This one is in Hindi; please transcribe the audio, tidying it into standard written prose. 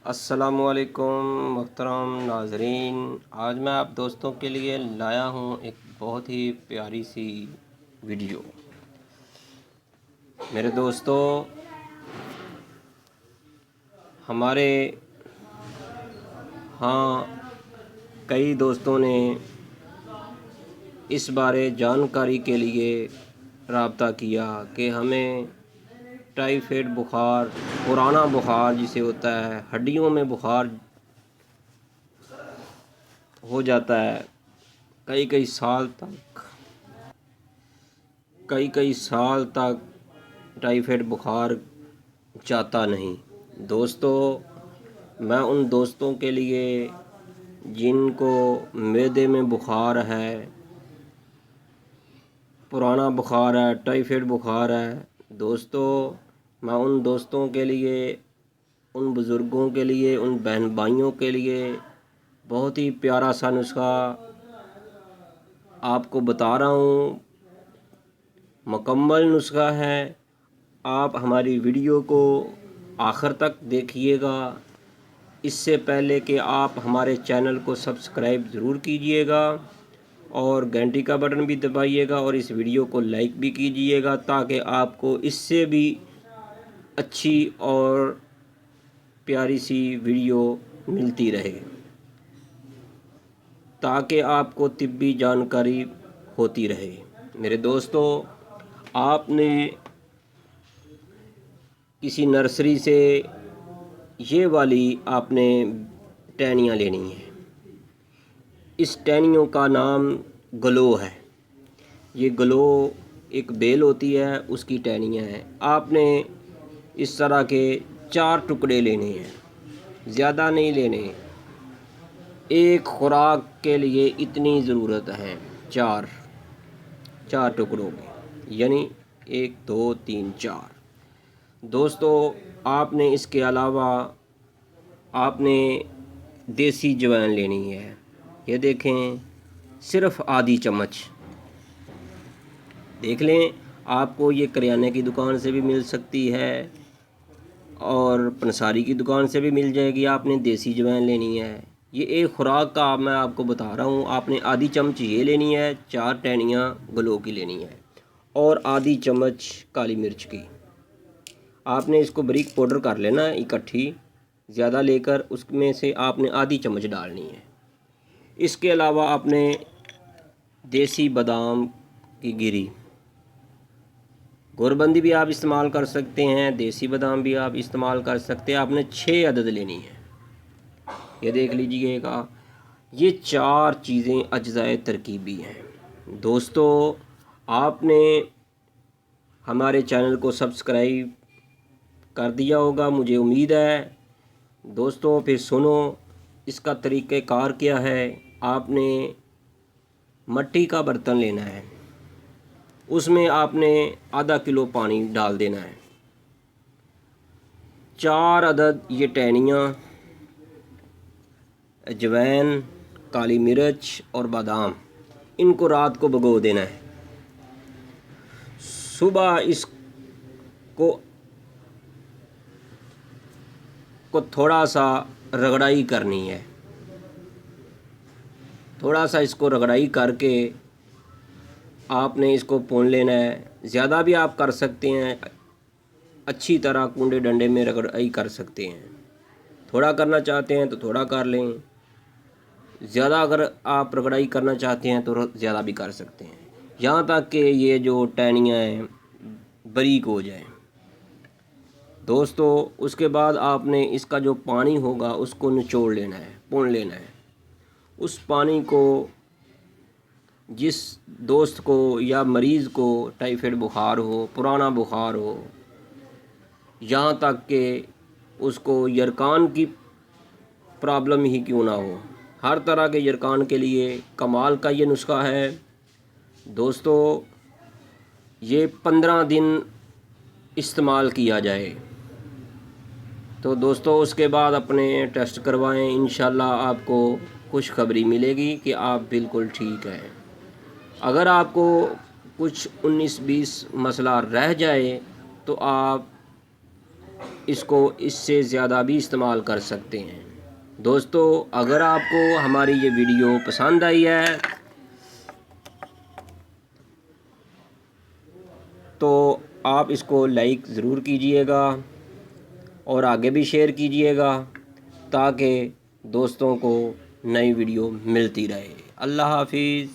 अस्सलामुअलैकुम मोहतरम नाजरीन। आज मैं आप दोस्तों के लिए लाया हूँ एक बहुत ही प्यारी सी वीडियो। मेरे दोस्तों, हमारे हाँ कई दोस्तों ने इस बारे जानकारी के लिए रब्ता किया कि हमें टाइफाइड बुखार, पुराना बुखार जिसे होता है, हड्डियों में बुखार हो जाता है कई साल तक टाइफाइड बुखार जाता नहीं। दोस्तों, मैं उन दोस्तों के लिए जिनको मैदे में बुखार है, पुराना बुखार है, टाइफाइड बुखार है, दोस्तों मैं उन दोस्तों के लिए, उन बुज़ुर्गों के लिए, उन बहन भाइयों के लिए बहुत ही प्यारा सा नुस्खा आपको बता रहा हूँ। मुकम्मल नुस्खा है। आप हमारी वीडियो को आखिर तक देखिएगा। इससे पहले कि आप हमारे चैनल को सब्सक्राइब ज़रूर कीजिएगा और घंटी का बटन भी दबाइएगा और इस वीडियो को लाइक भी कीजिएगा, ताकि आपको इससे भी अच्छी और प्यारी सी वीडियो मिलती रहे, ताकि आपको तिब्बी जानकारी होती रहे। मेरे दोस्तों, आपने किसी नर्सरी से ये वाली आपने टहनियाँ लेनी है। इस टहनियों का नाम ग्लो है। ये ग्लो एक बेल होती है, उसकी टहनियाँ हैं। आपने इस तरह के 4 टुकड़े लेने हैं, ज़्यादा नहीं लेने। एक खुराक के लिए इतनी ज़रूरत है, चार टुकड़ों की, यानी 1 2 3 4। दोस्तों, आपने इसके अलावा आपने देसी अजवाइन लेनी है। ये देखें, सिर्फ़ आधी चम्मच। देख लें, आपको ये करियाने की दुकान से भी मिल सकती है और पंसारी की दुकान से भी मिल जाएगी। आपने देसी अजवाइन लेनी है। ये एक खुराक का मैं आपको बता रहा हूँ। आपने आधी चम्मच ये लेनी है, 4 टहनियाँ ग्लो की लेनी है और आधी चम्मच काली मिर्च की। आपने इसको बारीक पाउडर कर लेना है इकट्ठी, ज़्यादा लेकर उसमें से आपने आधी चम्मच डालनी है। इसके अलावा आपने देसी बादाम की गिरी, गोरबंदी भी आप इस्तेमाल कर सकते हैं, देसी बादाम भी आप इस्तेमाल कर सकते हैं। आपने 6 अदद लेनी है। ये देख लीजिएगा, ये 4 चीज़ें अज्जाए तरकीबी हैं। दोस्तों, आपने हमारे चैनल को सब्सक्राइब कर दिया होगा, मुझे उम्मीद है। दोस्तों, फिर सुनो, इसका तरीक़ाकार क्या है। आपने मिट्टी का बर्तन लेना है, उसमें आपने आधा किलो पानी डाल देना है। 4 अदद ये टहनियाँ, अजवाइन, काली मिर्च और बादाम, इनको रात को भिगो देना है। सुबह इसको थोड़ा सा रगड़ाई करनी है। थोड़ा सा इसको रगड़ाई करके आपने इसको भून लेना है। ज़्यादा भी आप कर सकते हैं, अच्छी तरह कूंडे डंडे में रगड़ाई कर सकते हैं। थोड़ा करना चाहते हैं तो थोड़ा कर लें, ज़्यादा अगर आप रगड़ाई करना चाहते हैं तो ज़्यादा भी कर सकते हैं, यहाँ तक कि ये जो टहनियाँ हैं बारीक हो जाए। दोस्तों, उसके बाद आपने इसका जो पानी होगा उसको निचोड़ लेना है, भून लेना है। उस पानी को जिस दोस्त को या मरीज़ को टाइफाइड बुखार हो, पुराना बुखार हो, यहाँ तक कि उसको यरकान की प्रॉब्लम ही क्यों ना हो, हर तरह के यरकान के लिए कमाल का ये नुस्खा है। दोस्तों, ये 15 दिन इस्तेमाल किया जाए तो दोस्तों उसके बाद अपने टेस्ट करवाएं। इंशाल्लाह आपको खुशखबरी मिलेगी कि आप बिल्कुल ठीक हैं। अगर आपको कुछ 19-20 मसला रह जाए तो आप इसको इससे ज़्यादा भी इस्तेमाल कर सकते हैं। दोस्तों, अगर आपको हमारी ये वीडियो पसंद आई है तो आप इसको लाइक ज़रूर कीजिएगा और आगे भी शेयर कीजिएगा ताकि दोस्तों को नई वीडियो मिलती रहे। अल्लाह हाफिज़।